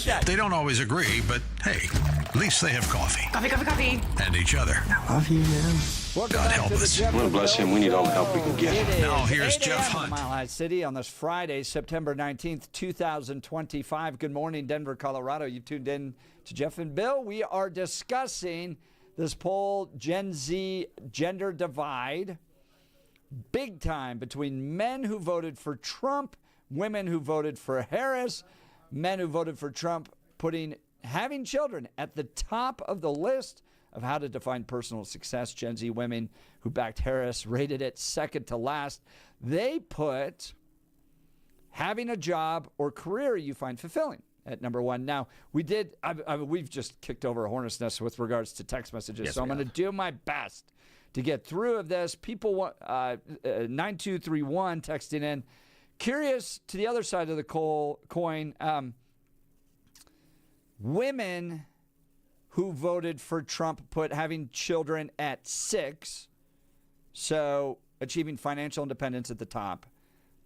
about that. They don't always agree, but hey, at least they have coffee. Coffee. And each other. I love you, man. Welcome God back help to the us. Jeff Lord and bless Bill him. We need all the help we Show. can get. It is Now here's 8 Jeff a.m. Hunt. in Mile High City on this Friday, September 19th, 2025. Good morning, Denver, Colorado. You tuned in to Jeff and Bill. We are discussing this poll, Gen Z gender divide, big time between men who voted for Trump, women who voted for Harris, men who voted for Trump, putting having children at the top of the list of how to define personal success. Gen Z women who backed Harris rated it second to last. They put having a job or career you find fulfilling at number one. Now, we've just kicked over a hornet's nest with regards to text messages, Yes, so I'm we going to have. do my best to get through of this. People want 9231 texting in. Curious to the other side of the coin, women who voted for Trump put having children at 6, so achieving financial independence at the top,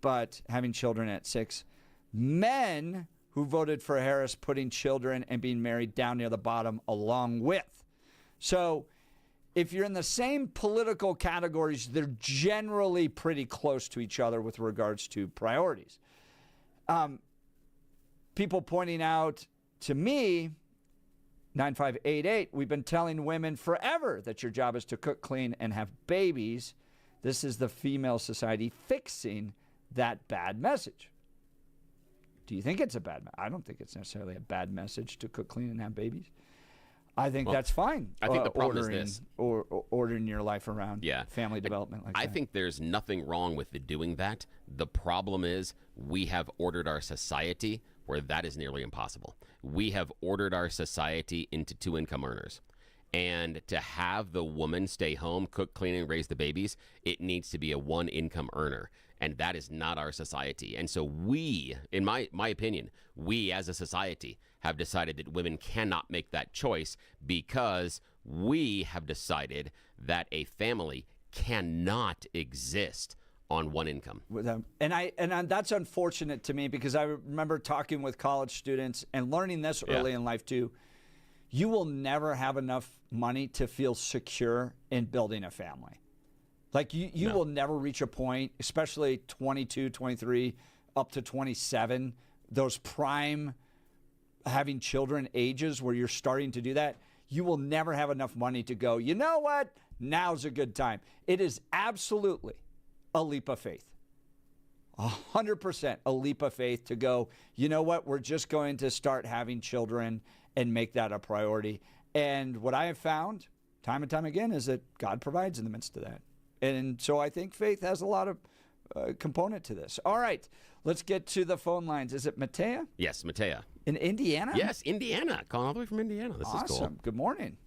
but having children at 6. Men who voted for Harris putting children and being married down near the bottom along with. So if you're in the same political categories, they're generally pretty close to each other with regards to priorities. People pointing out to me, 9588, we've been telling women forever that your job is to cook, clean, and have babies. This is the female society fixing that bad message. Do you think it's a bad message? I don't think it's necessarily a bad message to cook, clean, and have babies. I think that's fine. I think the problem is this. Ordering your life around family development like that. I think there's nothing wrong with doing that. The problem is we have ordered our society where that is nearly impossible. We have ordered our society into two-income earners. And to have the woman stay home, cook, clean, and raise the babies, it needs to be a one-income earner. And that is not our society. And so we, in my opinion, we as a society have decided that women cannot make that choice because we have decided that a family cannot exist on one income. And that's unfortunate to me because I remember talking with college students and learning this early in life too. You will never have enough money to feel secure in building a family. Like you will never reach a point, especially 22, 23, up to 27, those prime having children ages where you're starting to do that. You will never have enough money to go, you know what? Now's a good time. It is absolutely a leap of faith. 100% a leap of faith to go, you know what? We're just going to start having children and make that a priority. And what I have found time and time again is that God provides in the midst of that. And so I think faith has a lot of component to this. All right, let's get to the phone lines. Is it Matea? Yes, Matea. In Indiana? Yes, Indiana. Calling all the way from Indiana. This is cool. Awesome. Good morning.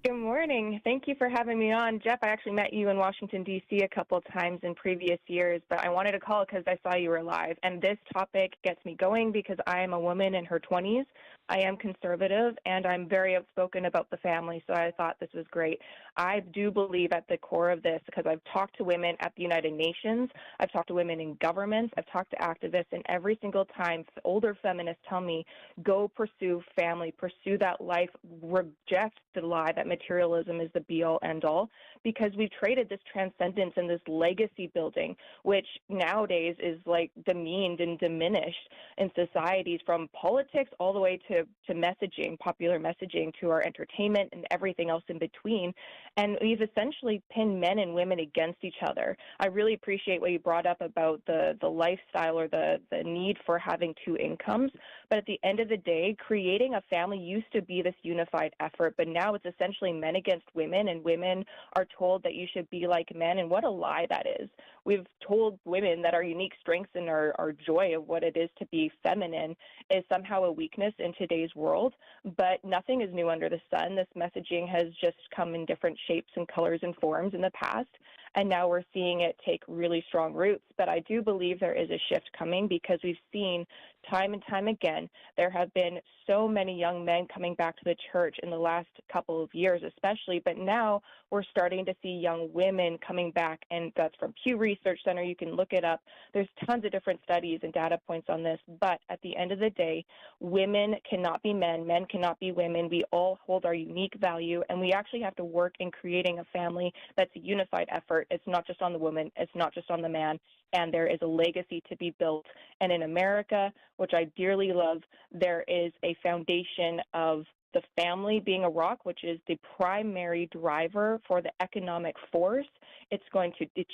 Good morning. Thank you for having me on. Jeff, I actually met you in Washington, D.C. a couple of times in previous years, but I wanted to call because I saw you were live. And this topic gets me going because I am a woman in her 20s. I am conservative, and I'm very outspoken about the family, so I thought this was great. I do believe at the core of this, because I've talked to women at the United Nations, I've talked to women in governments, I've talked to activists, and every single time older feminists tell me, go pursue family, pursue that life, reject the lie that materialism is the be-all, end-all, because we've traded this transcendence and this legacy building, which nowadays is like demeaned and diminished in societies, from politics all the way to messaging, popular messaging, to our entertainment and everything else in between. And we've essentially pinned men and women against each other. I really appreciate what you brought up about the lifestyle or the need for having two incomes. But at the end of the day, creating a family used to be this unified effort, but now it's essentially men against women, and women are told that you should be like men. And what a lie that is. We've told women that our unique strengths and our joy of what it is to be feminine is somehow a weakness in today's world, but nothing is new under the sun. This messaging has just come in different shapes and colors and forms in the past. and now we're seeing it take really strong roots. But I do believe there is a shift coming because we've seen time and time again, there have been so many young men coming back to the church in the last couple of years especially, but now we're starting to see young women coming back, and that's from Pew Research Center. You can look it up. There's tons of different studies and data points on this, but at the end of the day, women cannot be men, men cannot be women. We all hold our unique value, and we actually have to work in creating a family that's a unified effort. It's not just on the woman, it's not just on the man, and there is a legacy to be built. And in America, which I dearly love, there is a foundation of the family being a rock, which is the primary driver for the economic force. It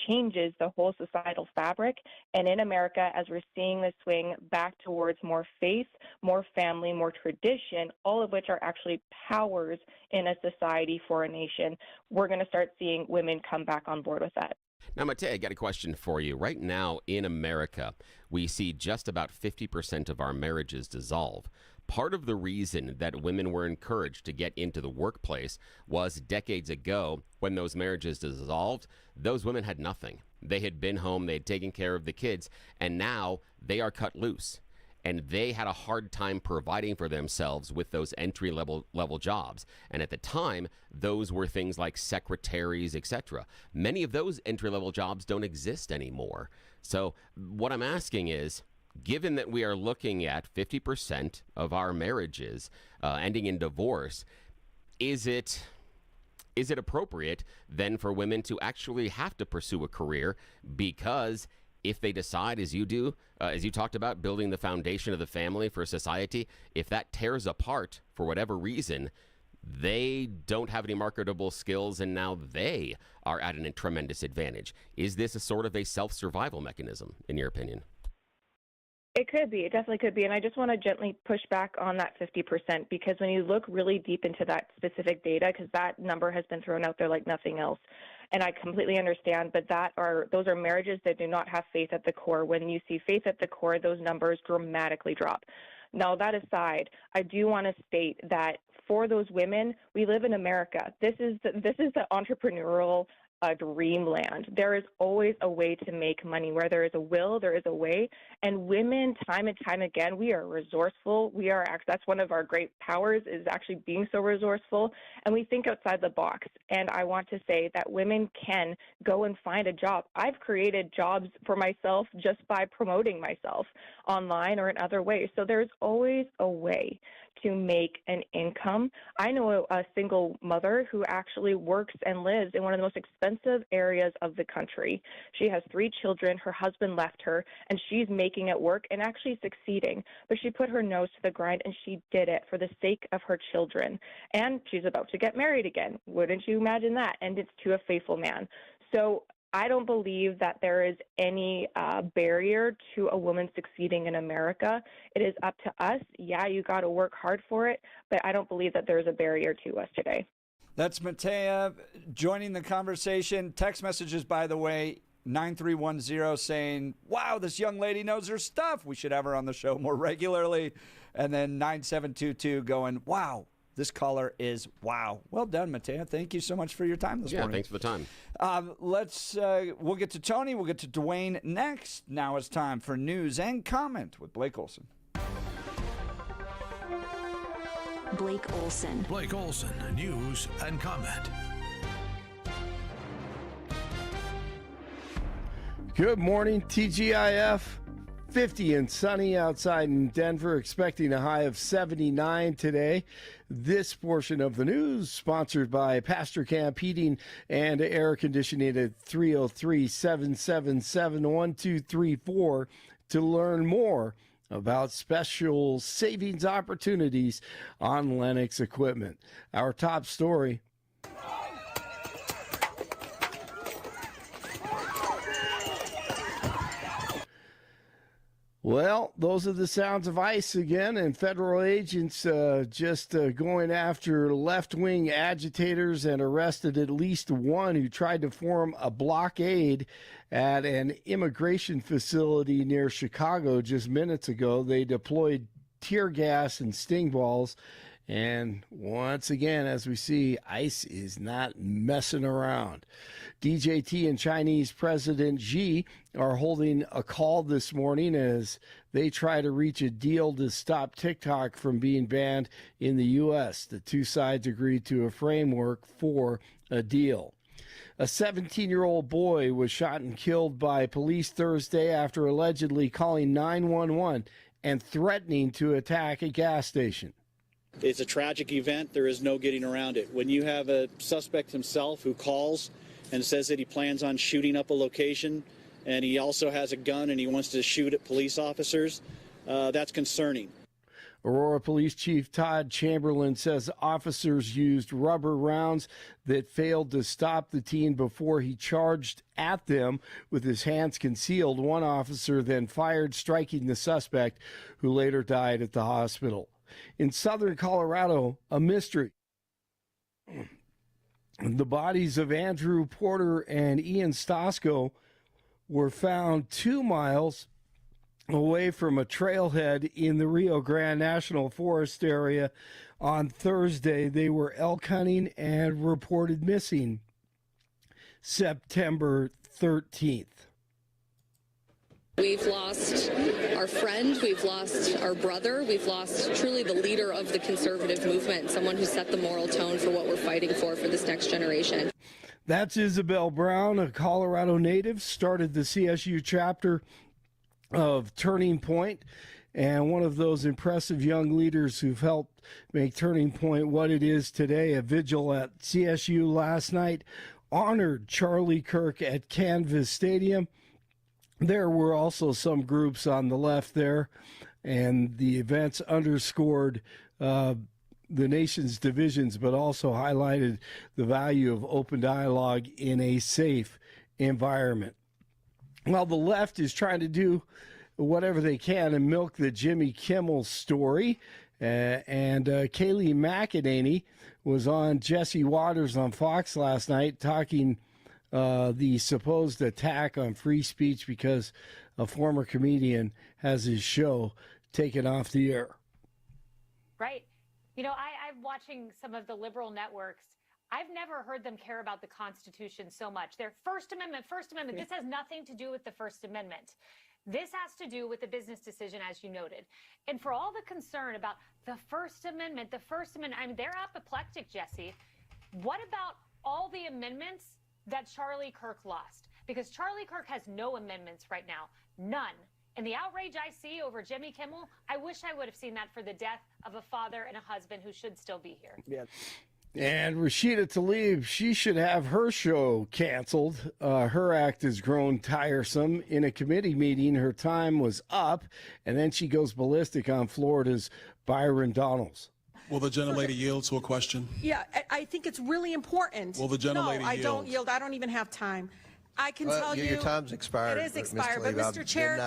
changes the whole societal fabric. And in America, as we're seeing the swing back towards more faith, more family, more tradition, all of which are actually powers in a society for a nation, we're going to start seeing women come back on board with that. Now, Matei, I got a question for you. Right now in America, we see just about 50% of our marriages dissolve. Part of the reason that women were encouraged to get into the workplace was decades ago when those marriages dissolved, those women had nothing. They had been home, they had taken care of the kids, and now they are cut loose. And they had a hard time providing for themselves with those entry-level jobs. And at the time, those were things like secretaries, etc. Many of those entry-level jobs don't exist anymore. So what I'm asking is, given that we are looking at 50% of our marriages ending in divorce, is it appropriate then for women to actually have to pursue a career? Because if they decide, as you do, as you talked about, building the foundation of the family for society, if that tears apart for whatever reason, they don't have any marketable skills and now they are at a tremendous advantage. Is this a sort of a self-survival mechanism, in your opinion? It could be. It definitely could be. And I just want to gently push back on that 50% because when you look really deep into that specific data, because that number has been thrown out there like nothing else, and I completely understand, but those are marriages that do not have faith at the core. When you see faith at the core, those numbers dramatically drop. Now, that aside, I do want to state that for those women, we live in America. This is the entrepreneurial dreamland. There is always a way to make money. Where there is a will, there is a way. And women, time and time again, we are resourceful. That's one of our great powers, is actually being so resourceful. And we think outside the box. And I want to say that women can go and find a job. I've created jobs for myself just by promoting myself online or in other ways. So there's always a way to make an income. I know a single mother who actually works and lives in one of the most expensive areas of the country. She has 3 children. Her husband left her, and she's making it work and actually succeeding. But she put her nose to the grind, and she did it for the sake of her children. And she's about to get married again. Wouldn't you imagine that? And it's to a faithful man. So I don't believe that there is any barrier to a woman succeeding in America. It is up to us. Yeah, you got to work hard for it, but I don't believe that there's a barrier to us today. That's Matea joining the conversation. Text messages, by the way, 9310 saying, wow, this young lady knows her stuff. We should have her on the show more regularly. And then 9722 going, wow. This caller is wow. Well done, Matea. Thank you so much for your time this morning. Yeah, thanks for the time. We'll get to Tony. We'll get to Dwayne next. Now it's time for News and Comment with Blake Olson. Blake Olson. Blake Olson, News and Comment. Good morning, TGIF. 50 and sunny outside in Denver, expecting a high of 79 today. This portion of the news sponsored by Pastor Camp Heating and Air Conditioning at 303-777-1234 to learn more about special savings opportunities on Lennox equipment. Our top story. Well, those are the sounds of ICE again, and federal agents going after left-wing agitators and arrested at least one who tried to form a blockade at an immigration facility near Chicago just minutes ago. They deployed tear gas and sting balls And once again, as we see, ICE is not messing around. DJT and Chinese President Xi are holding a call this morning as they try to reach a deal to stop TikTok from being banned in the U.S. The two sides agreed to a framework for a deal. A 17-year-old boy was shot and killed by police Thursday after allegedly calling 911 and threatening to attack a gas station. It's a tragic event. There is no getting around it. When you have a suspect himself who calls and says that he plans on shooting up a location and he also has a gun and he wants to shoot at police officers, that's concerning. Aurora Police Chief Todd Chamberlain says officers used rubber rounds that failed to stop the teen before he charged at them with his hands concealed. One officer then fired, striking the suspect, who later died at the hospital. In southern Colorado, a mystery. The bodies of Andrew Porter and Ian Stosko were found 2 miles away from a trailhead in the Rio Grande National Forest area on Thursday. They were elk hunting and reported missing September 13th. We've lost our friend, we've lost our brother, we've lost truly the leader of the conservative movement, someone who set the moral tone for what we're fighting for this next generation. That's Isabel Brown, a Colorado native, started the CSU chapter of Turning Point, and one of those impressive young leaders who've helped make Turning Point what it is today. A vigil at CSU last night honored Charlie Kirk at Canvas Stadium. There were also some groups on the left there, and the events underscored the nation's divisions, but also highlighted the value of open dialogue in a safe environment. Well, the left is trying to do whatever they can and milk the Jimmy Kimmel story. And Kayleigh McEnany was on Jesse Waters on Fox last night talking the supposed attack on free speech because a former comedian has his show taken off the air. Right. You know, I'm watching some of the liberal networks. I've never heard them care about the Constitution so much. Their First Amendment. This has nothing to do with the First Amendment. This has to do with the business decision, as you noted. And for all the concern about the First Amendment, I mean, they're apoplectic, Jesse. What about all the amendments that Charlie Kirk lost? Because Charlie Kirk has no amendments right now. None. And the outrage I see over Jimmy Kimmel, I wish I would have seen that for the death of a father and a husband who should still be here. Yeah. And Rashida Tlaib, she should have her show canceled. Her act has grown tiresome. In a committee meeting, her time was up, and then she goes ballistic on Florida's Byron Donalds. Will the gentlelady yield to a question? Yeah, I think it's really important. Will the gentlelady yield? No, I don't yield. I don't even have time. I can tell you. Your time's expired. It is expired, but Mr. Chair,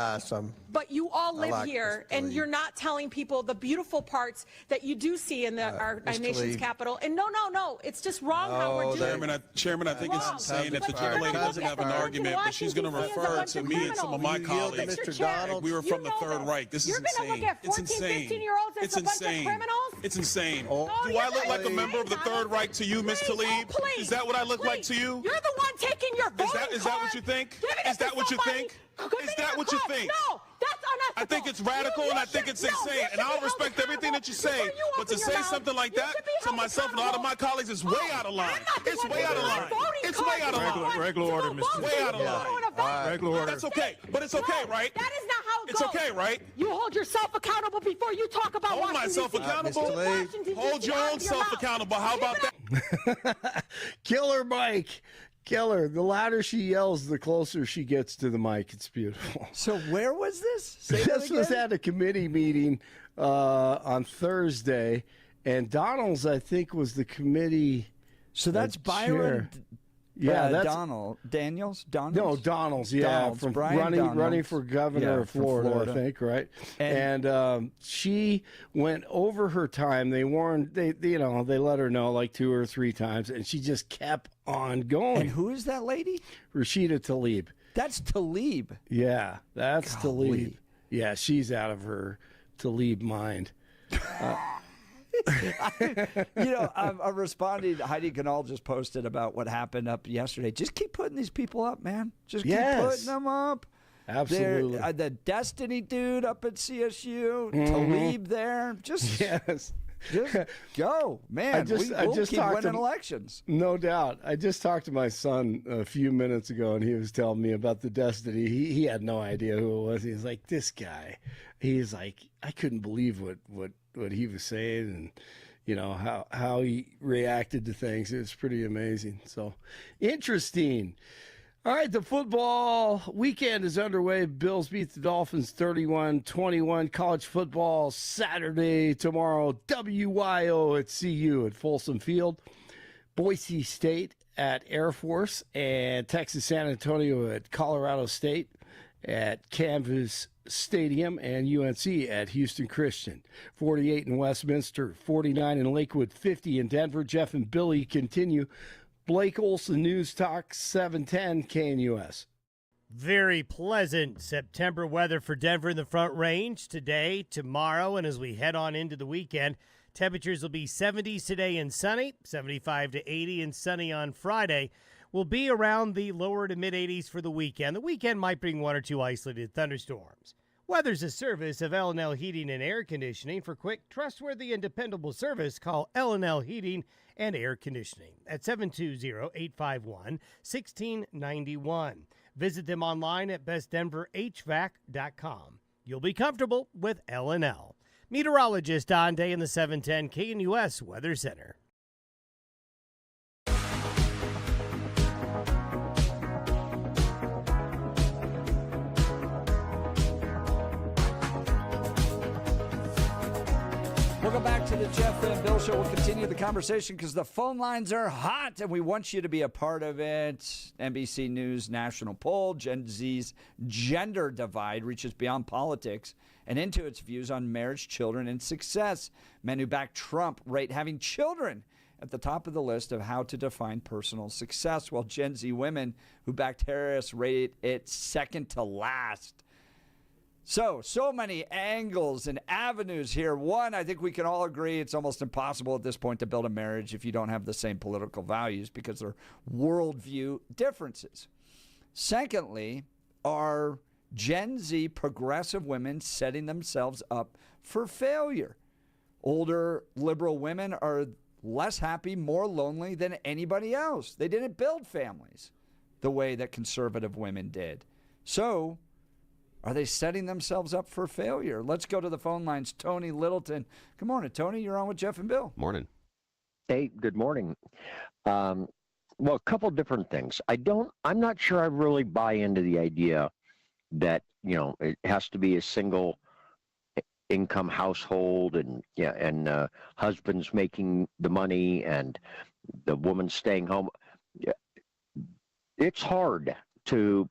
but you all live here, and you're not telling people the beautiful parts that you do see in our nation's capital. And no, it's just wrong how we're doing it. Chairman, I think it's insane that the gentlelady doesn't have an argument, but she's going to refer to me and some of my colleagues. We were from the Third Reich. This is insane. It's insane. It's insane. It's insane. Do I look like a member of the Third Reich to you, Ms. Tlaib? Is that what I look like to you? You're the one taking your voting Is that what you think? Is that what you think? Is that what you think? No, that's unethical. I think it's radical and I think it's insane. And I'll respect everything that you say. But to say something like that to myself and a lot of my colleagues is way out of line. It's way out of line. It's way out of line. Regular order, Mr. Way out of line. Regular order. That's okay. But it's okay, right? That is not how it goes. It's okay, right? You hold yourself accountable before you talk about Hold myself accountable. Hold your own self accountable. How about that? Killer Mike. Killer. The louder she yells, the closer she gets to the mic. It's beautiful. So where was this? This was at a committee meeting on Thursday, and Donald's, I think, was the committee. So that's Byron. Yeah, that's Daniels. No, Donald's. Yeah, Donald's, from Brian running for governor of Florida, I think, right? And she went over her time. They warned. They let her know like 2 or 3 times, and she just kept on going. And who is that lady? Rashida Tlaib. That's Tlaib. Yeah, that's Tlaib. Yeah, she's out of her Tlaib mind. I'm responding. Heidi Canal just posted about what happened up yesterday. Just keep putting these people up, man. Just keep putting them up. Absolutely. The Destiny dude up at CSU, Talib there. Just go, man. We'll keep winning elections. No doubt. I just talked to my son a few minutes ago, and he was telling me about the Destiny. He had no idea who it was. He was like, this guy. He's like, I couldn't believe what he was saying, and how he reacted to things. It was pretty amazing. So interesting. All right, the football weekend is underway. Bills beat the Dolphins 31-21. College football Saturday tomorrow. WYO at CU at Folsom Field. Boise State at Air Force. And Texas San Antonio at Colorado State at Canvas Stadium. And UNC at Houston Christian. 48 in Westminster, 49 in Lakewood, 50 in Denver. Jeff and Billy continue. Blake Olson, News Talk 710 KNUS. Very pleasant September weather for Denver in the Front Range today, tomorrow, and as we head on into the weekend. Temperatures will be 70s today and sunny, 75 to 80 and sunny on Friday. Will be around the lower to mid-80s for the weekend. The weekend might bring one or two isolated thunderstorms. Weather's a service of L&L Heating and Air Conditioning. For quick, trustworthy, and dependable service, call L&L Heating and Air Conditioning at 720-851-1691. Visit them online at bestdenverhvac.com. You'll be comfortable with L&L. Meteorologist Don Day in the 710 KNUS Weather Center. Welcome back to the Jeff and Bill Show. We'll continue the conversation because the phone lines are hot and we want you to be a part of it. NBC News national poll, Gen Z's gender divide reaches beyond politics and into its views on marriage, children, and success. Men who back Trump rate having children at the top of the list of how to define personal success, while Gen Z women who backed Harris rate it second to last. So many angles and avenues here. One, I think we can all agree it's almost impossible at this point to build a marriage if you don't have the same political values because they're worldview differences. Secondly, are Gen Z progressive women setting themselves up for failure? Older liberal women are less happy, more lonely than anybody else. They didn't build families the way that conservative women did. So, are they setting themselves up for failure? Let's go to the phone lines. Tony Littleton. Good morning, Tony. You're on with Jeff and Bill. Morning. Hey, good morning. Well, a couple different things. I'm not sure I really buy into the idea that, it has to be a single income household and husband's making the money and the woman staying home. It's hard to,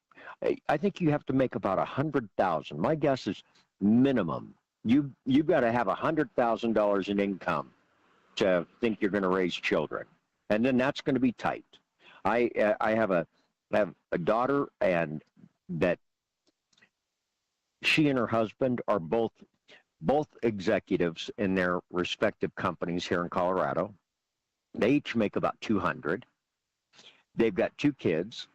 I think you have to make about 100,000. My guess is minimum. You've got to have $100,000 in income to think you're going to raise children, and then that's going to be tight. I have a daughter, and that she and her husband are both executives in their respective companies here in Colorado. They each make about $200,000. They've got 2 kids.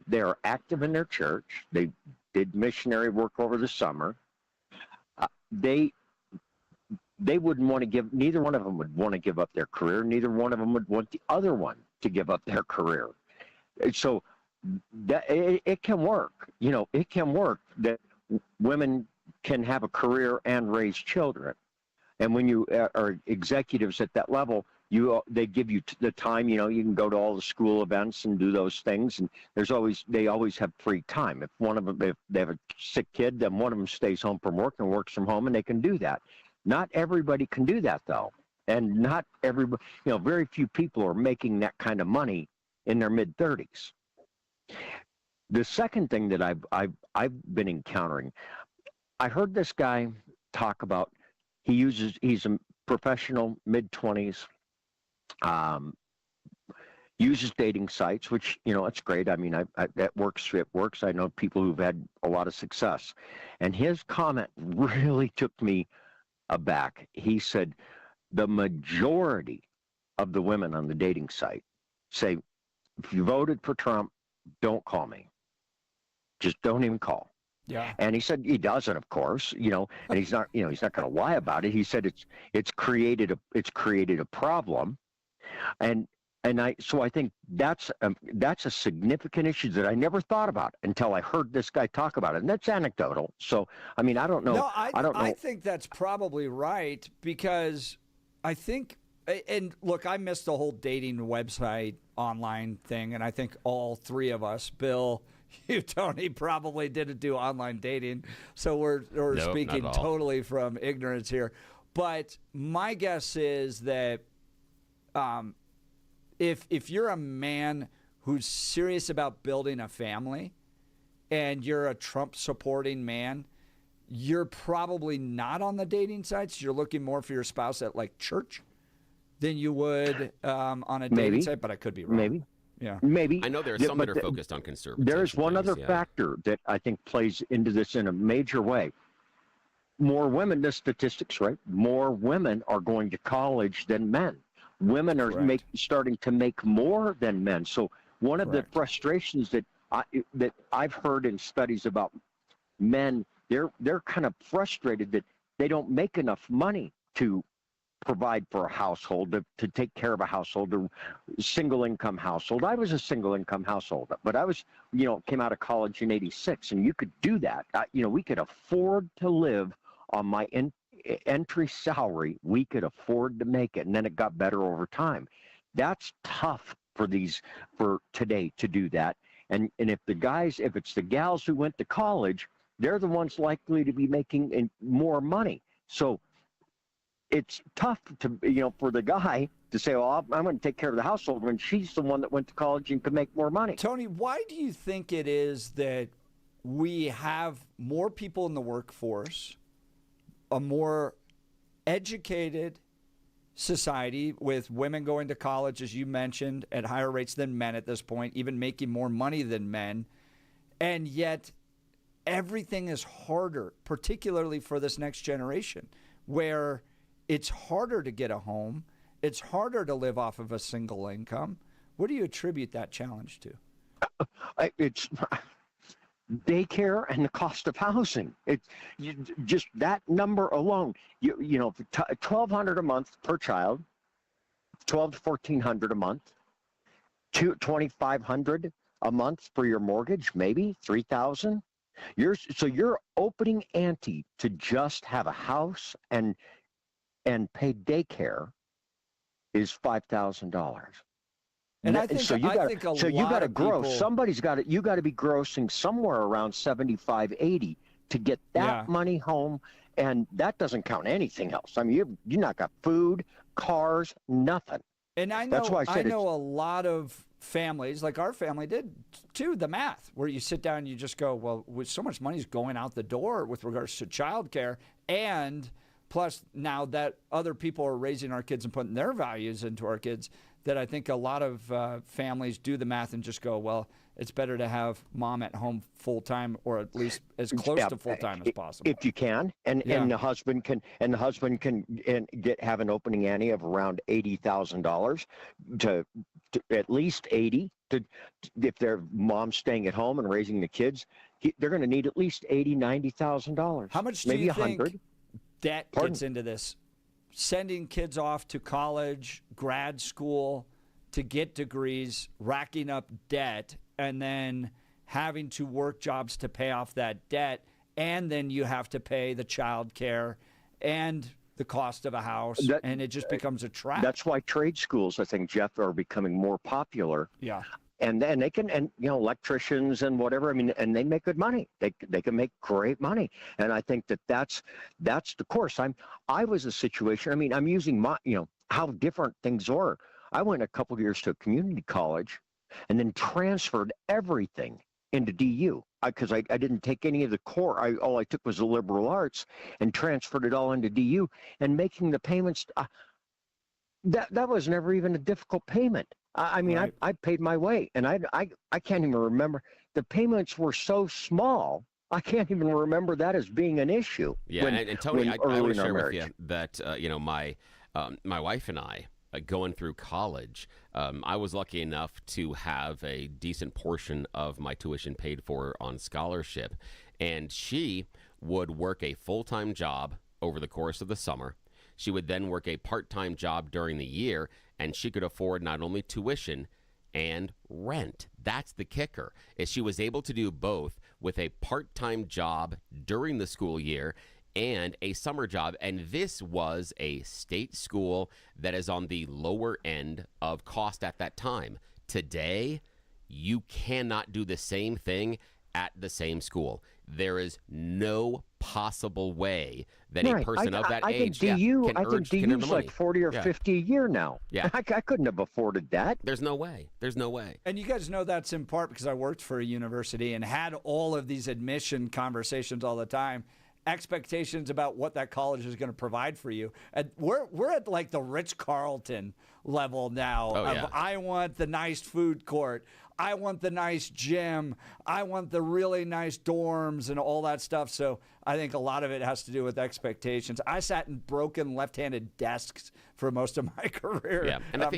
They are active in their church. They did missionary work over the summer. They wouldn't want to give, neither one of them would want to give up their career. Neither one of them would want the other one to give up their career. So that, it can work. It can work that women can have a career and raise children. And when you are executives at that level, they give you the time. You can go to all the school events and do those things, and they always have free time. If they have a sick kid, then one of them stays home from work and works from home, and they can do that. Not everybody can do that, though, and not everybody. Very few people are making that kind of money in their mid-30s. The second thing that I've been encountering, I heard this guy talk about. He's a professional, mid-20s. Uses dating sites, which it's great. I mean, that works. It works. I know people who've had a lot of success, and his comment really took me aback. He said the majority of the women on the dating site say, if you voted for Trump, don't call me. Just don't even call. Yeah. And he said he doesn't, of course, and he's not going to lie about it. He said it's created a problem, and I think that's a significant issue that I never thought about until I heard this guy talk about it, and that's anecdotal. So I mean, I don't know. No, I don't know. I think that's probably right, because I think, and look, I missed the whole dating website online thing, and I think all three of us, Bill, you, Tony, probably didn't do online dating, so we're Nope, speaking not at all. totally from ignorance here. But my guess is that if you're a man who's serious about building a family and you're a Trump supporting man, you're probably not on the dating sites. You're looking more for your spouse at like church than you would on a dating site, but I could be wrong. Maybe. Yeah. Maybe. I know there are some that are focused on conservative. There's one other factor that I think plays into this in a major way. More women, the statistics, right? More women are going to college than men. Women are starting to make more than men. So one of the frustrations that I've heard in studies about men, they're kind of frustrated that they don't make enough money to provide for a household, to take care of a household, a single income household. I was a single income household, but I was, came out of college in '86, and you could do that. We could afford to live on my entry salary. We could afford to make it, and then it got better over time. That's tough for today to do that. And if it's the gals who went to college, they're the ones likely to be making more money. So it's tough to, for the guy to say, well, I'm going to take care of the household when she's the one that went to college and could make more money. Tony, why do you think it is that we have more people in the workforce, a more educated society with women going to college, as you mentioned, at higher rates than men at this point, even making more money than men, and yet everything is harder, particularly for this next generation, where it's harder to get a home. It's harder to live off of a single income. What do you attribute that challenge to? It's daycare and the cost of housing. Just that number alone. $1,200 a month per child, $1,200 to $1,400 a month, $2,500 a month for your mortgage, maybe $3,000. So your opening ante to just have a house and pay daycare is $5,000. And I think so you got to gross. People, You got to be grossing somewhere around 75, 80 to get that money home, and that doesn't count anything else. I mean, you not got food, cars, nothing. And I know, That's why I know a lot of families, like our family did too, the math, where you sit down and you just go, well, with so much money is going out the door with regards to childcare, and plus now that other people are raising our kids and putting their values into our kids, that I think a lot of families do the math and just go, well, it's better to have mom at home full time, or at least as close to full time as possible, if you can, and the husband can have an opening ante of around $80,000 to at least 80. If their mom's staying at home and raising the kids, they're going to need at least $90,000. How much maybe do you 100? think debt gets into this? Sending kids off to college, grad school, to get degrees, racking up debt, and then having to work jobs to pay off that debt, and then you have to pay the child care and the cost of a house, and it just becomes a trap. That's why trade schools, I think, Jeff, are becoming more popular. Yeah. And then they can, electricians and whatever, and they make good money. They can make great money. And I think that's the course. I was a situation, I'm using my, how different things are. I went a couple of years to a community college and then transferred everything into DU because I didn't take any of the core. All I took was the liberal arts and transferred it all into DU, and making the payments. That was never even a difficult payment. Right. I paid my way, and I can't even remember. The payments were so small. I can't even remember that as being an issue. Yeah, and Tony, I want to share with you that my wife and I, going through college, I was lucky enough to have a decent portion of my tuition paid for on scholarship, and she would work a full-time job over the course of the summer. She would then work a part-time job during the year, and she could afford not only tuition and rent. That's the kicker, is she was able to do both with a part-time job during the school year and a summer job. And this was a state school that is on the lower end of cost at that time. Today, you cannot do the same thing at the same school. There is no possible way that a person of that age can earn the money. Like 40 or 50 a year now. Yeah. I couldn't have afforded that. There's no way. There's no way. And you guys know that's in part because I worked for a university and had all of these admission conversations all the time. Expectations about what that college is going to provide for you. And we're at like the Ritz-Carlton level now. I want the nice food court. I want the nice gym. I want the really nice dorms and all that stuff. So I think a lot of it has to do with expectations. I sat in broken left-handed desks for most of my career. Yeah, and I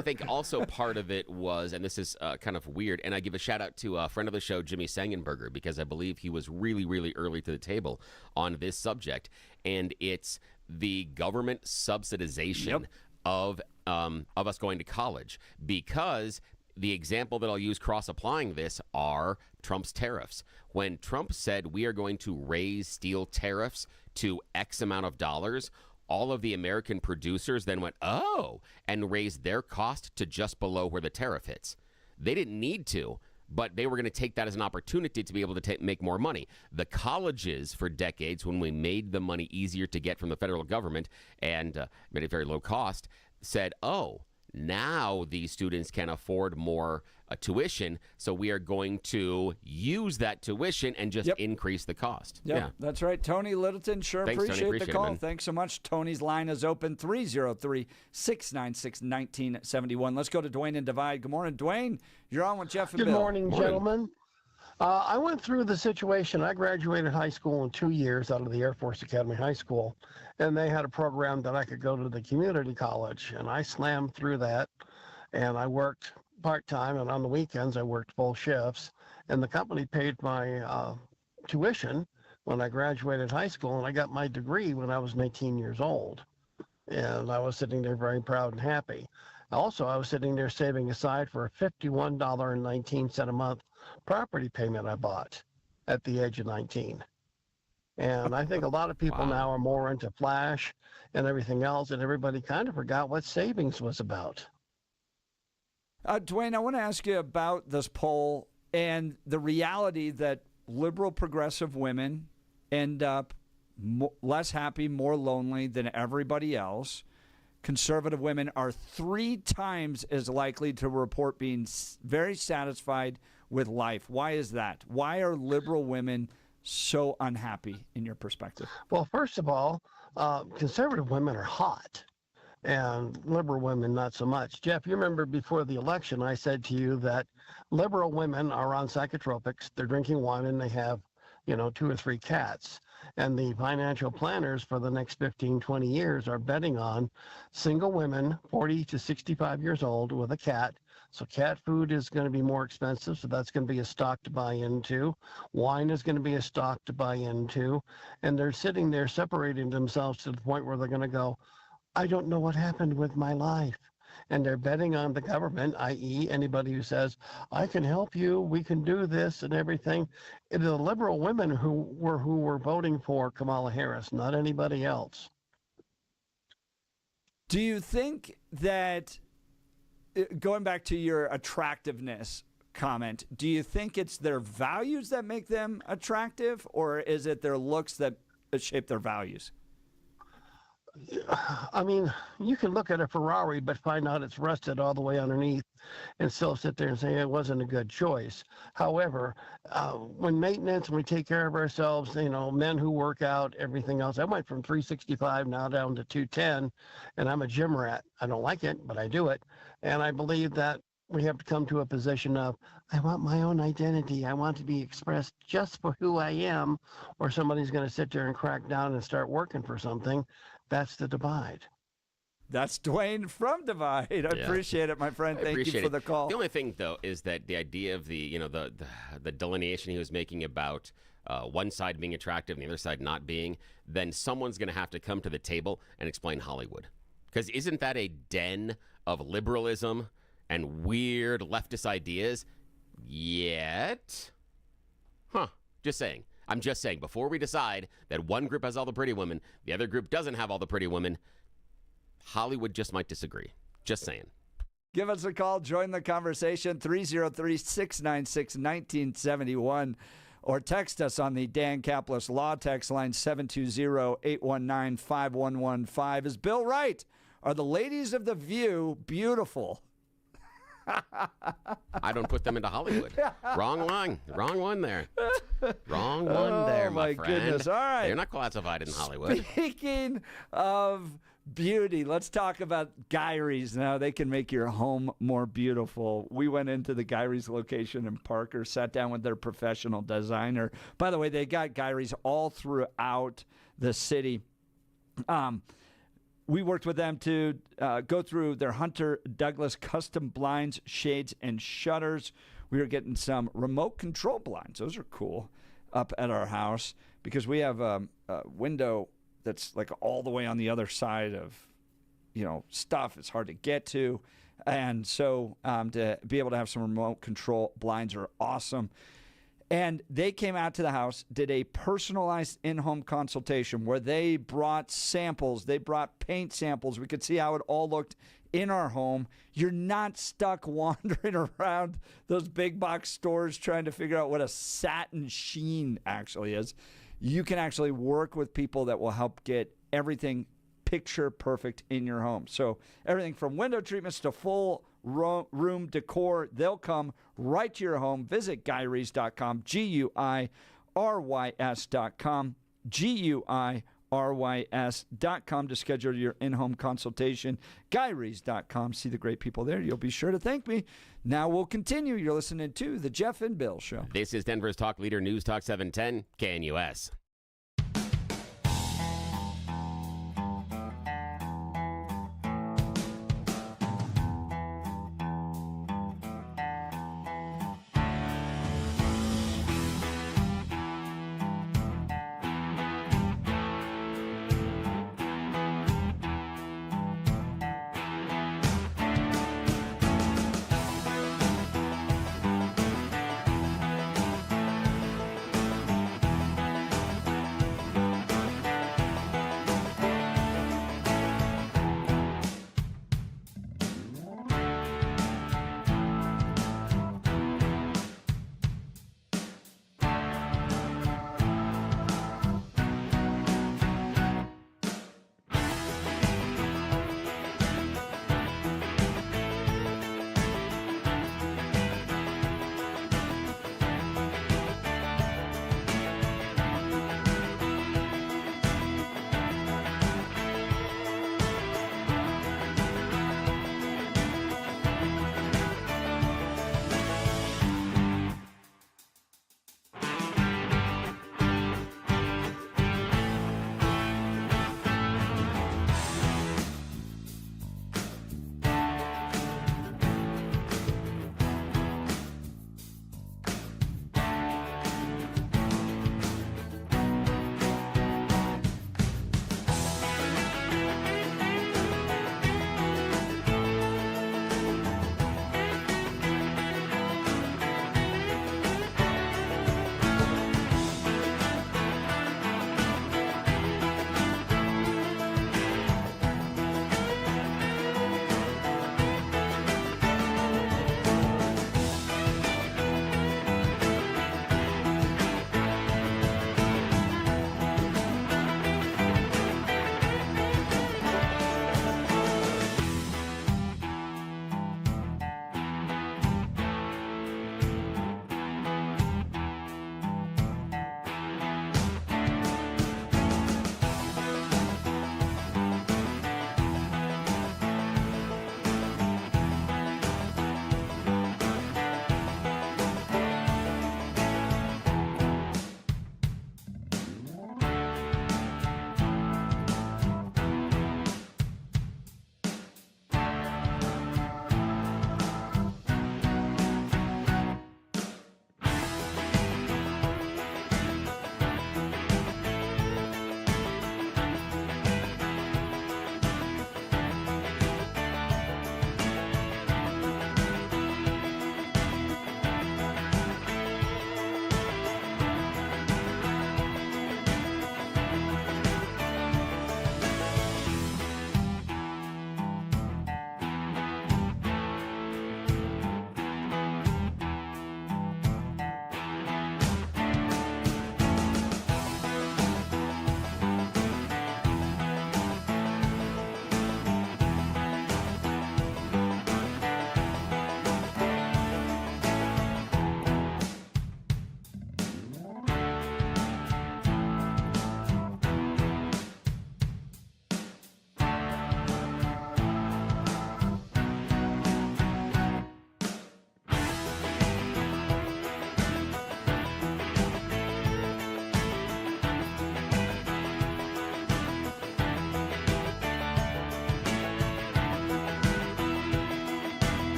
think also part of it was, and this is kind of weird, and I give a shout out to a friend of the show, Jimmy Sangenberger, because I believe he was really, really early to the table on this subject, and it's the government subsidization of us going to college, because the example that I'll use cross-applying this are Trump's tariffs. When Trump said we are going to raise steel tariffs to X amount of dollars, all of the American producers then went, oh, and raised their cost to just below where the tariff hits. They didn't need to, but they were going to take that as an opportunity to be able to make more money. The colleges, for decades, when we made the money easier to get from the federal government and made it very low cost, said, oh, now these students can afford more tuition, so we are going to use that tuition and just increase the cost. Yeah, that's right. Tony Littleton, Thanks, appreciate Tony. the call. Thanks so much. Tony's line is open, 303-696-1971. Let's go to Dwayne and Divide. Good morning, Dwayne. You're on with Jeff and Bill. Good morning, gentlemen. I went through the situation. I graduated high school in 2 years out of the Air Force Academy High School, and they had a program that I could go to the community college, and I slammed through that, and I worked part-time, and on the weekends I worked full shifts, and the company paid my tuition when I graduated high school, and I got my degree when I was 19 years old, and I was sitting there very proud and happy. Also, I was sitting there saving aside for a $51.19 a month property payment I bought at the age of 19. And I think a lot of people now are more into flash and everything else, and everybody kind of forgot what savings was about. Dwayne, I want to ask you about this poll and the reality that liberal progressive women end up less happy, more lonely than everybody else. Conservative women are 3 times as likely to report being very satisfied with life. Why is that? Why are liberal women so unhappy in your perspective? Well, first of all, conservative women are hot, and liberal women not so much. Jeff, you remember before the election, I said to you that liberal women are on psychotropics, they're drinking wine, and they have, 2 or 3 cats. And the financial planners for the next 15, 20 years are betting on single women, 40 to 65 years old, with a cat. So cat food is going to be more expensive, so that's going to be a stock to buy into. Wine is going to be a stock to buy into. And they're sitting there separating themselves to the point where they're going to go, I don't know what happened with my life. And they're betting on the government, i.e. anybody who says, I can help you, we can do this and everything. The liberal women who were voting for Kamala Harris, not anybody else. Do you think that, going back to your attractiveness comment, do you think it's their values that make them attractive, or is it their looks that shape their values? I mean, you can look at a Ferrari but find out it's rusted all the way underneath and still sit there and say it wasn't a good choice. However, when maintenance, when we take care of ourselves, men who work out, everything else, I went from 365 now down to 210, and I'm a gym rat. I don't like it, but I do it. And I believe that we have to come to a position of, I want my own identity. I want to be expressed just for who I am, or somebody's going to sit there and crack down and start working for something. That's the divide. That's Dwayne from Divide. I appreciate it, my friend. Thank you for the call. The only thing, though, is that the idea of the delineation he was making about one side being attractive and the other side not being, then someone's going to have to come to the table and explain Hollywood. Because isn't that a den of liberalism and weird leftist ideas? Yet? Just saying. I'm just saying, before we decide that one group has all the pretty women, the other group doesn't have all the pretty women, Hollywood just might disagree. Just saying. Give us a call. Join the conversation. 303-696-1971. Or text us on the Dan Caplis Law text line 720-819-5115. Is Bill right? Are the ladies of The View beautiful? I don't put them into Hollywood. Wrong one. Wrong one there. Wrong one there, my friend. Goodness. All right. They're not classified in Hollywood. Speaking of beauty, let's talk about Gyrie's now. They can make your home more beautiful. We went into the Gyrie's location in Parker, sat down with their professional designer. By the way, they got Gyrie's all throughout the city. We worked with them to go through their Hunter Douglas custom blinds, shades, and shutters. We were getting some remote control blinds. Those are cool up at our house because we have a window that's like all the way on the other side of, stuff. It's hard to get to. And so to be able to have some remote control blinds are awesome. And they came out to the house, did a personalized in-home consultation where they brought samples. They brought paint samples. We could see how it all looked in our home. You're not stuck wandering around those big box stores trying to figure out what a satin sheen actually is. You can actually work with people that will help get everything picture perfect in your home. So everything from window treatments to full room decor, they'll come right to your home. Visit Gyrie's.com, GUIRYS.com, GUIRYS.com to schedule your in-home consultation. Gyrie's.com. See the great people there. You'll be sure to thank me. Now we'll continue. You're listening to The Jeff and Bill Show. This is Denver's Talk Leader, News Talk 710, KNUS.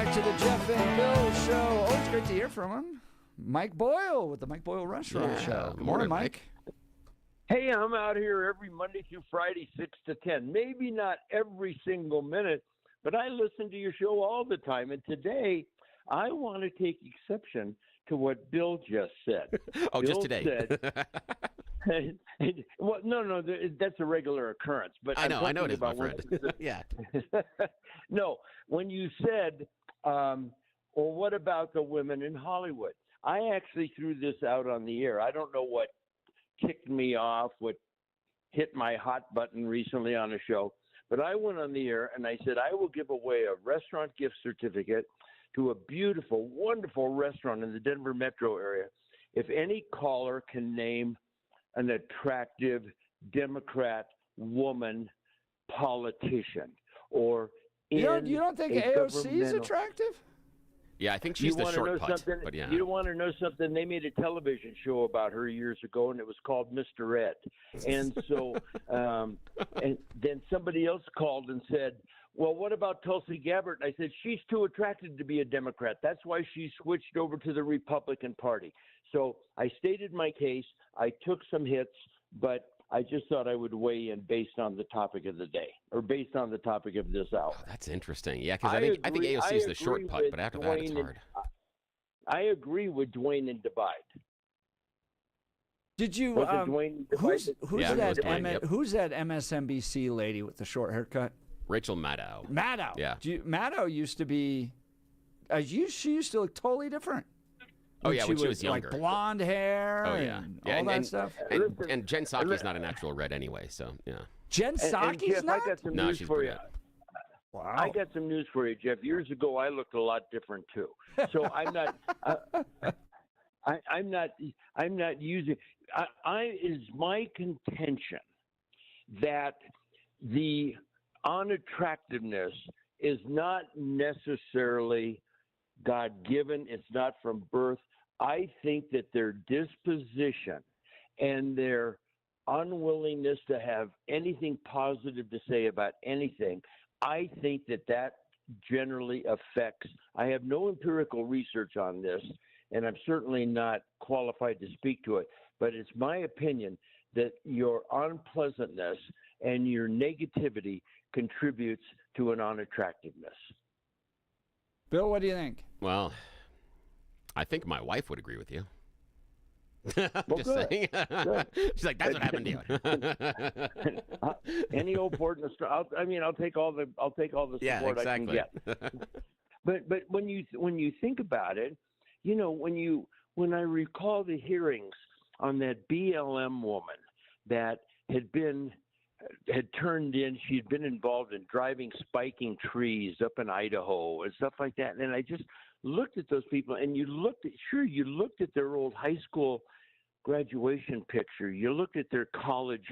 back to the Jeff and Bill Show. Always great to hear from him. Mike Boyle with the Mike Boyle Restaurant Show. Good morning, Mike. Hey, I'm out here every Monday through Friday, 6 to 10. Maybe not every single minute, but I listen to your show all the time. And today, I want to take exception to what Bill just said. Oh, Bill just today. Said, well, no, that's a regular occurrence. But I know it is, my about friend. Yeah. No, when you said, well, what about the women in Hollywood? I actually threw this out on the air. I don't know what kicked me off, what hit my hot button recently on a show, but I went on the air and I said, I will give away a restaurant gift certificate to a beautiful, wonderful restaurant in the Denver metro area if any caller can name an attractive Democrat woman politician or you don't think AOC is attractive? Yeah, I think she's the short putt. But yeah. You want to know something? They made a television show about her years ago, and it was called Mr. Ed. And so, and then somebody else called and said, well, what about Tulsi Gabbard? And I said, she's too attractive to be a Democrat. That's why she switched over to the Republican Party. So I stated my case. I took some hits, but I just thought I would weigh in based on the topic of the day or based on the topic of this hour. Oh, that's interesting. Yeah, because I think AOC is the short putt, but after that, it's hard. I agree with Dwayne and Divide. Did you? Who's that MSNBC lady with the short haircut? Rachel Maddow. Maddow. Yeah. Maddow used to be. She used to look totally different. Oh, yeah, when she was younger. Like blonde hair. Oh, yeah. And all that stuff. And Jen Psaki's not a natural red anyway, so, yeah. Jen Psaki's not? I got some news for you. Wow. I got some news for you, Jeff. Years ago, I looked a lot different, too. So I'm not I'm not using is my contention that the unattractiveness is not necessarily God-given. It's not from birth. I think that their disposition and their unwillingness to have anything positive to say about anything, I think that generally affects. I have no empirical research on this, and I'm certainly not qualified to speak to it, but it's my opinion that your unpleasantness and your negativity contributes to an unattractiveness. Bill, what do you think? Well, I think my wife would agree with you. Well, Just good. saying. Good. She's like, that's what happened to you. Any old port in the store. I'll take all the support I can get. But when you think about it, when I recall the hearings on that BLM woman that had turned in, she'd been involved in driving spiking trees up in Idaho and stuff like that. And I just looked at those people, and you looked at their old high school graduation picture. You looked at their college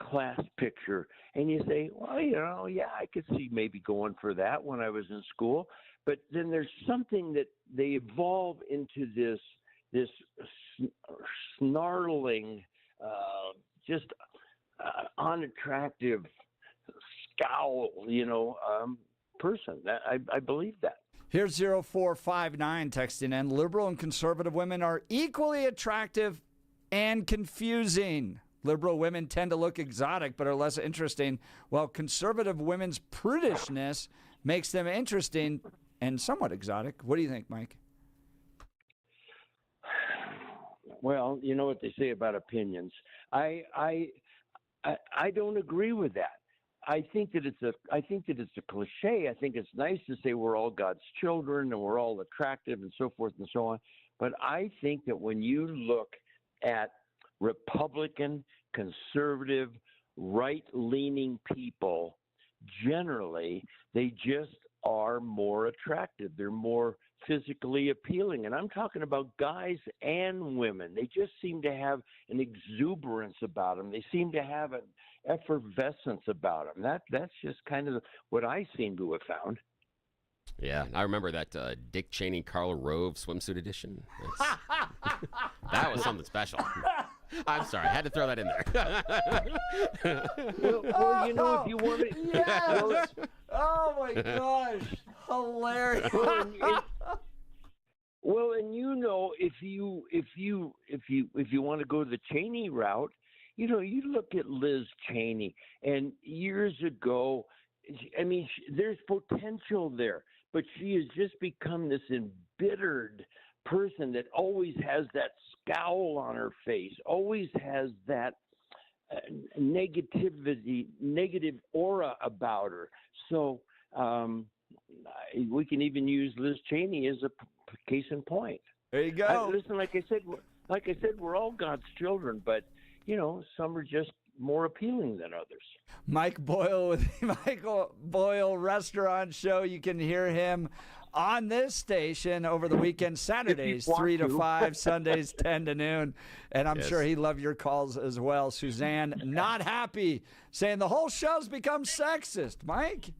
class picture, and you say, well, yeah, I could see maybe going for that when I was in school. But then there's something that they evolve into this snarling, just unattractive scowl, person. I believe that. Here's 0459 texting in. Liberal and conservative women are equally attractive and confusing. Liberal women tend to look exotic but are less interesting, while conservative women's prudishness makes them interesting and somewhat exotic. What do you think, Mike? Well, you know what they say about opinions. I don't agree with that. I think that it's a cliche. I think it's nice to say we're all God's children and we're all attractive and so forth and so on. But I think that when you look at Republican, conservative, right-leaning people, generally they just are more attractive. They're more physically appealing. And I'm talking about guys and women. They just seem to have an exuberance about them. They seem to have an effervescence about them. That's just kind of what I seem to have found. Yeah, I remember that Dick Cheney, Karl Rove swimsuit edition. That was something special. I'm sorry, I had to throw that in there. Well, if you want to... Yes! Oh, my gosh. Hilarious. Well, and if you want to go the Cheney route, you look at Liz Cheney, and years ago, I mean, there's potential there, but she has just become this embittered person that always has that scowl on her face, always has that negative aura about her. So we can even use Liz Cheney as a case in point. There you go. Listen, like I said, we're all God's children, but some are just more appealing than others. Mike Boyle with the Michael Boyle Restaurant Show. You can hear him on this station over the weekend, Saturdays 3 to 5, Sundays 10 to noon. And I'm sure he'd love your calls as well. Suzanne, not happy, saying the whole show's become sexist. Mike?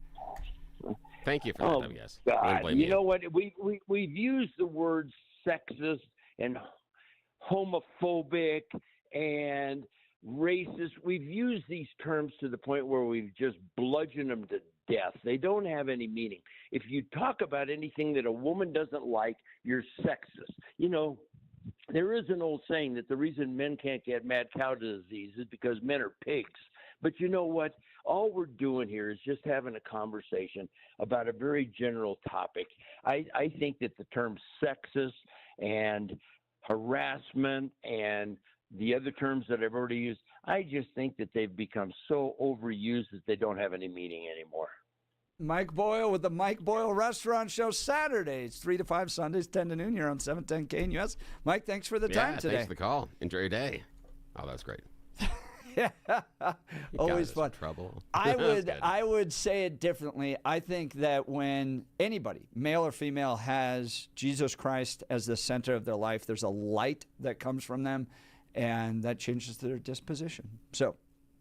Thank you for that, I guess. God. You know what? We've used the words sexist and homophobic and racist. We've used these terms to the point where we've just bludgeoned them to death. They don't have any meaning. If you talk about anything that a woman doesn't like, you're sexist. There is an old saying that the reason men can't get mad cow disease is because men are pigs. But you know what? All we're doing here is just having a conversation about a very general topic. I think that the term sexist and harassment and the other terms that I've already used, I just think that they've become so overused that they don't have any meaning anymore. Mike Boyle with the Mike Boyle Restaurant Show, Saturdays 3 to 5, Sundays 10 to noon here on 710 KNUS. Mike, thanks for the time today. Thanks for the call. Enjoy your day. Oh, that's great. Always fun. Trouble. I would say it differently. I think that when anybody, male or female, has Jesus Christ as the center of their life, there's a light that comes from them, and that changes their disposition. So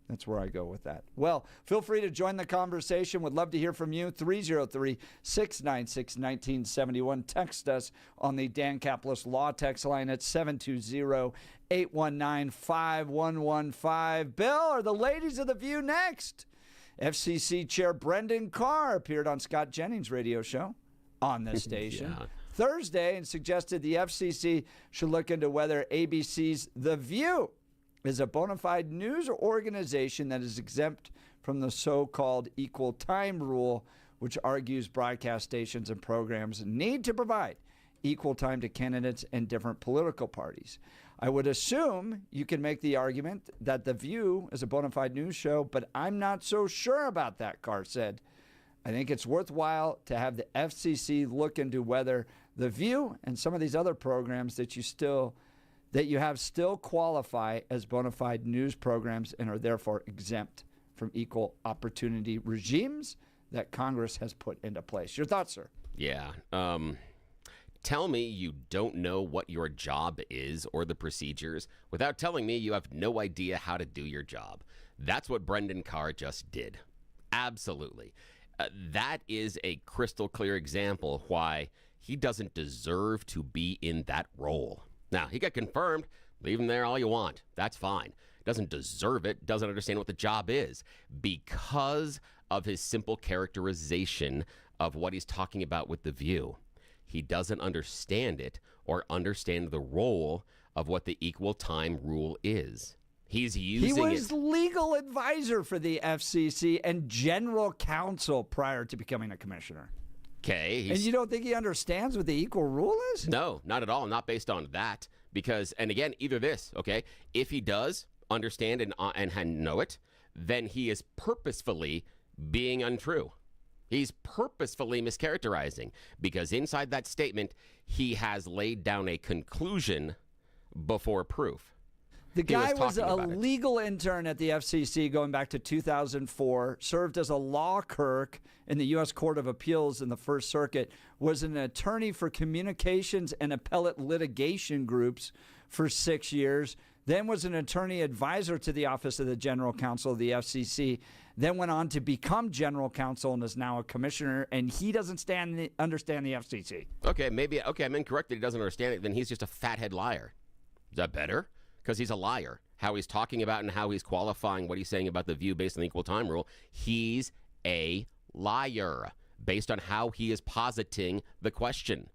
that's where I go with that. Well, feel free to join the conversation. Would love to hear from you. 303-696-1971. Text us on the Dan Caplis Law text line at 720-819-5115. Bill, are the ladies of The View next? FCC Chair Brendan Carr appeared on Scott Jennings' radio show on this station Thursday and suggested the FCC should look into whether ABC's The View is a bona fide news organization that is exempt from the so-called equal time rule, which argues broadcast stations and programs need to provide equal time to candidates and different political parties. I would assume you can make the argument that The View is a bona fide news show, but I'm not so sure about that, Carr said. I think it's worthwhile to have the FCC look into whether The View and some of these other programs that you have still qualify as bona fide news programs and are therefore exempt from equal opportunity regimes that Congress has put into place. Your thoughts, sir? Yeah. Tell me you don't know what your job is or the procedures without telling me you have no idea how to do your job. That's what Brendan Carr just did. Absolutely. That is a crystal clear example why he doesn't deserve to be in that role. Now, he got confirmed. Leave him there all you want. That's fine. Doesn't deserve it. Doesn't understand what the job is because of his simple characterization of what he's talking about with The View. He doesn't understand it or understand the role of what the equal time rule is. He's using He was legal advisor for the FCC and general counsel prior to becoming a commissioner. Okay. And you don't think he understands what the equal rule is? No, not at all. Not based on that. Because, and again, either this, okay, if he does understand and know it, then he is purposefully being untrue. He's purposefully mischaracterizing because inside that statement, he has laid down a conclusion before proof. The guy was a legal intern at the FCC going back to 2004, served as a law clerk in the U.S. Court of Appeals in the First Circuit, was an attorney for communications and appellate litigation groups for 6 years, then was an attorney advisor to the Office of the General Counsel of the FCC, then went on to become general counsel and is now a commissioner, and he doesn't understand the FCC. Okay, I'm incorrect that he doesn't understand it, then he's just a fathead liar. Is that better? Because he's a liar. How he's talking about and how he's qualifying what he's saying about The View based on the equal time rule, he's a liar. based on how he is positing the question,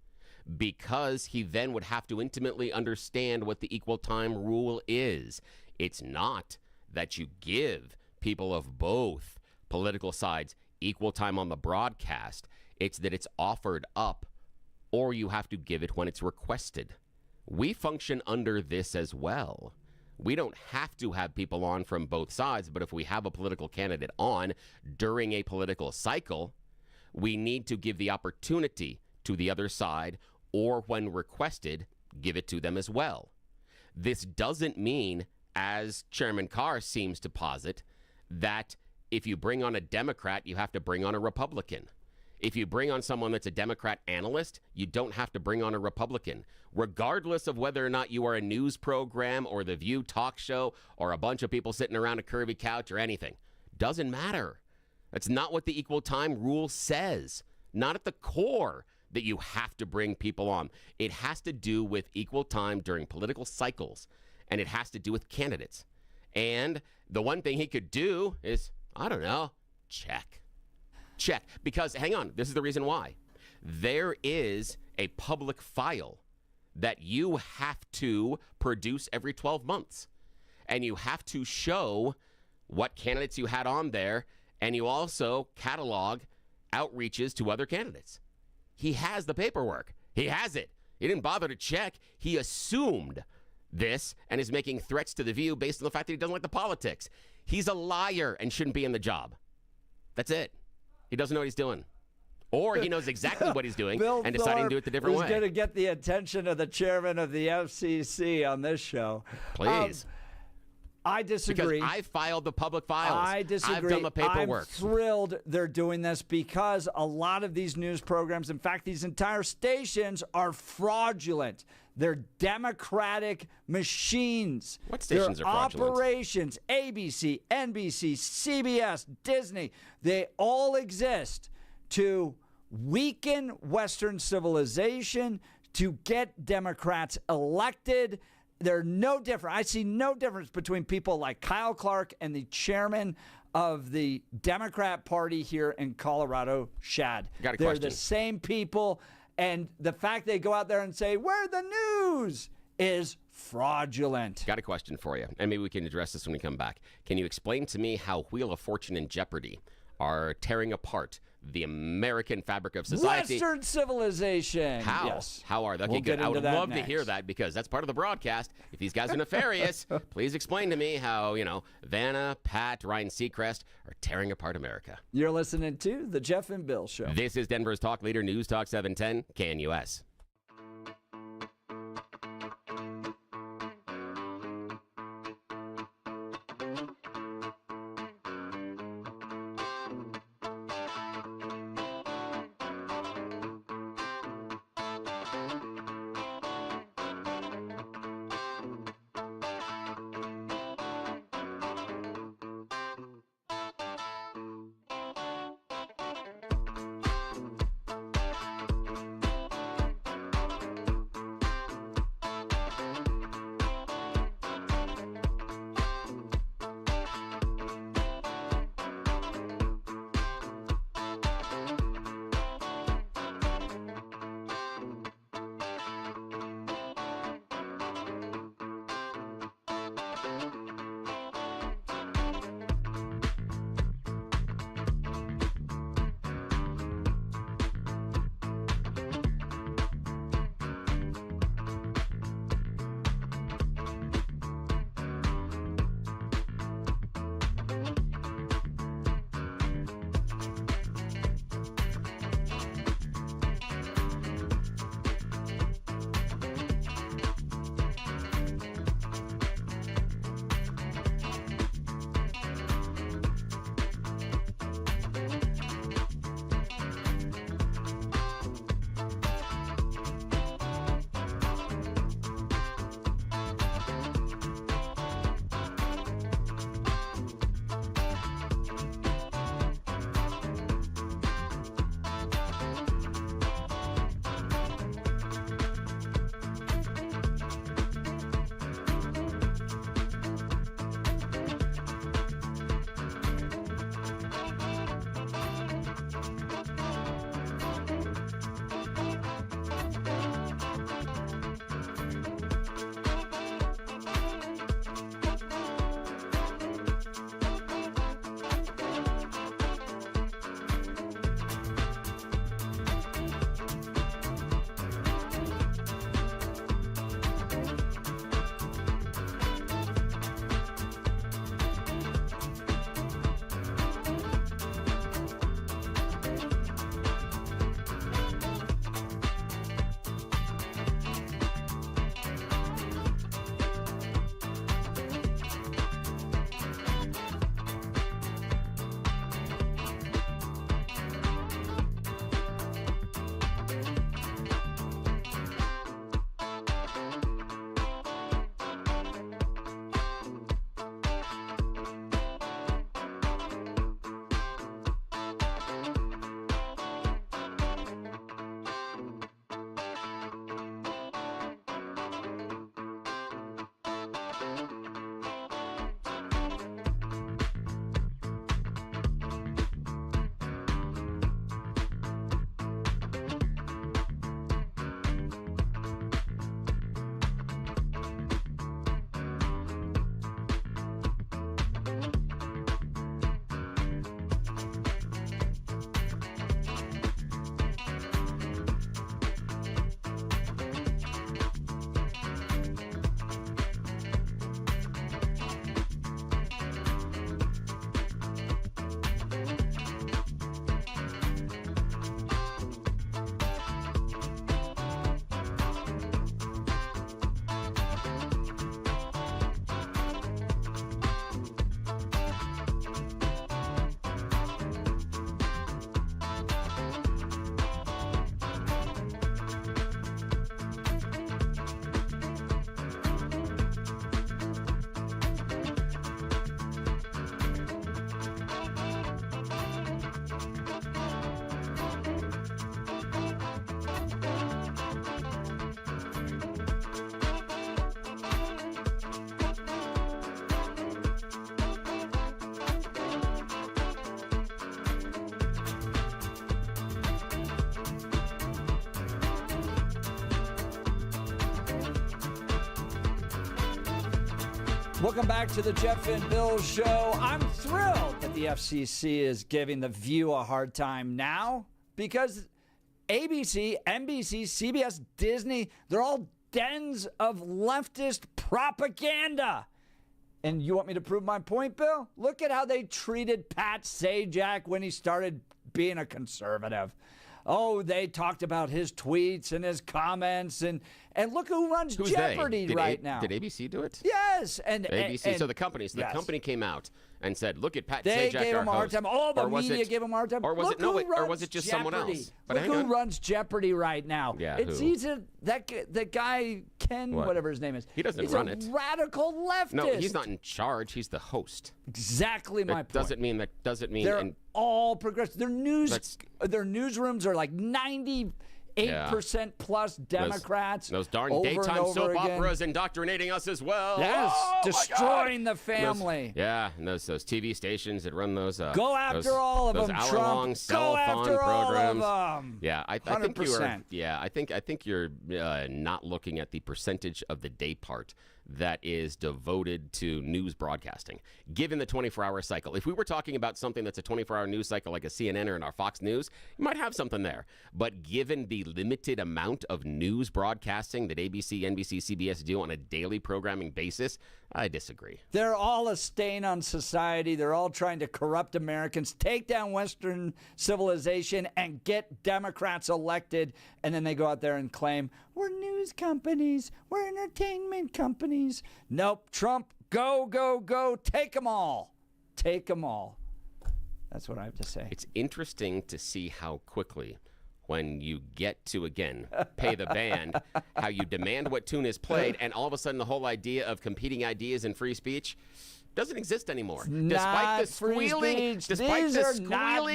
because he then would have to intimately understand what the equal time rule is. It's not that you give people of both political sides equal time on the broadcast. It's that it's offered up, or you have to give it when it's requested. We function under this as well. We don't have to have people on from both sides, but if we have a political candidate on during a political cycle, we need to give the opportunity to the other side, or when requested, give it to them as well. This doesn't mean, as Chairman Carr seems to posit, that if you bring on a Democrat, you have to bring on a Republican. If you bring on someone that's a Democrat analyst, you don't have to bring on a Republican. Regardless of whether or not you are a news program or the View talk show or a bunch of people sitting around a curvy couch or anything, doesn't matter. That's not what the equal time rule says. Not at the core that you have to bring people on. It has to do with equal time during political cycles, and it has to do with candidates. And the one thing he could do is, I don't know, check. Because, hang on, this is the reason why. There is a public file that you have to produce every 12 months. And you have to show what candidates you had on there, and you also catalog outreaches to other candidates. He has the paperwork. He has it. He didn't bother to check. He assumed this and is making threats to the View based on the fact that he doesn't like the politics. He's a liar and shouldn't be in the job. That's it. He doesn't know what he's doing. Or he knows exactly what he's doing and deciding to do it the different way. He's going to get the attention of the chairman of the FCC on this show. Please. I disagree. Because I filed the public files. I disagree. I've done the paperwork. I'm thrilled they're doing this because a lot of these news programs, in fact, these entire stations are fraudulent. They're Democratic machines. What stations are fraudulent? Operations, ABC, NBC, CBS, Disney, they all exist to weaken Western civilization, to get Democrats elected. They're no different. I see no difference between people like Kyle Clark and the chairman of the Democrat Party here in Colorado, Shad. Got a They're question. the same people. And the fact they go out there and say, "We're the news," is fraudulent. Got a question for you, and maybe we can address this when we come back. Can you explain to me how Wheel of Fortune and Jeopardy are tearing apart the American fabric of society? Western civilization. How? Yes. How are they? Okay, We'll good. get I would into that love to next. hear that because that's part of the broadcast. If these guys are nefarious, please explain to me how, Vanna, Pat, Ryan Seacrest are tearing apart America. You're listening to The Jeff and Bill Show. This is Denver's talk leader, News Talk 710, KNUS. Welcome back to the Jeff and Bill Show. I'm thrilled that the FCC is giving The View a hard time now because ABC, NBC, CBS, Disney, they're all dens of leftist propaganda. And you want me to prove my point, Bill? Look at how they treated Pat Sajak when he started being a conservative. Oh, they talked about his tweets and his comments, and look who runs Jeopardy right now. Did ABC do it? Yes, and ABC. So the company, yes. company came out and said, "Look at Pat they Sajak, gave him a hard time. All the media gave him a hard time. Or was look it no? who Wait, or was it just Jeopardy. someone else? But look who runs Jeopardy right now. Yeah, it's who? easy. The guy Ken, whatever his name is. He doesn't he's run a it. Radical leftist. No, he's not in charge. He's the host. Exactly my point. Doesn't mean. They're all progressive. Their newsrooms are like 98% plus Democrats. Those darn daytime soap operas indoctrinating us as well. Yes, destroying the family. And those TV stations that run those. Go after all of them, Trump. Hour-long cell-phone programs. All of them. Yeah, I think you are. Yeah, I think you're not looking at the percentage of the day part that is devoted to news broadcasting, given the 24-hour cycle. If we were talking about something that's a 24-hour news cycle like a CNN or our Fox News, you might have something there. But given the limited amount of news broadcasting that ABC, NBC, CBS do on a daily programming basis, I disagree. They're all a stain on society. They're all trying to corrupt Americans, take down Western civilization, and get Democrats elected. And then they go out there and claim, we're news companies, we're entertainment companies. Nope, Trump, go, go, go. Take them all. Take them all. That's what I have to say. It's interesting to see how quickly, when you get to, again, pay the band, how you demand what tune is played, and all of a sudden the whole idea of competing ideas and free speech doesn't exist anymore. Despite the squealing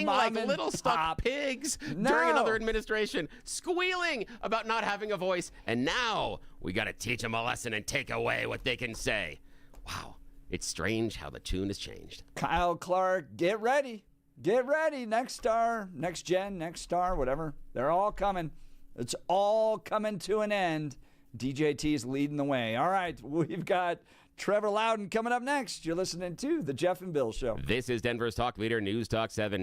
like little stuck pigs during another administration, squealing about not having a voice, and now we got to teach them a lesson and take away what they can say. Wow, it's strange how the tune has changed. Kyle Clark, get ready. Get ready. Next star, next gen, next star, whatever. They're all coming. It's all coming to an end. DJT's leading the way. All right, we've got Trevor Loudon coming up next. You're listening to The Jeff and Bill Show. This is Denver's Talk Leader, News Talk 7.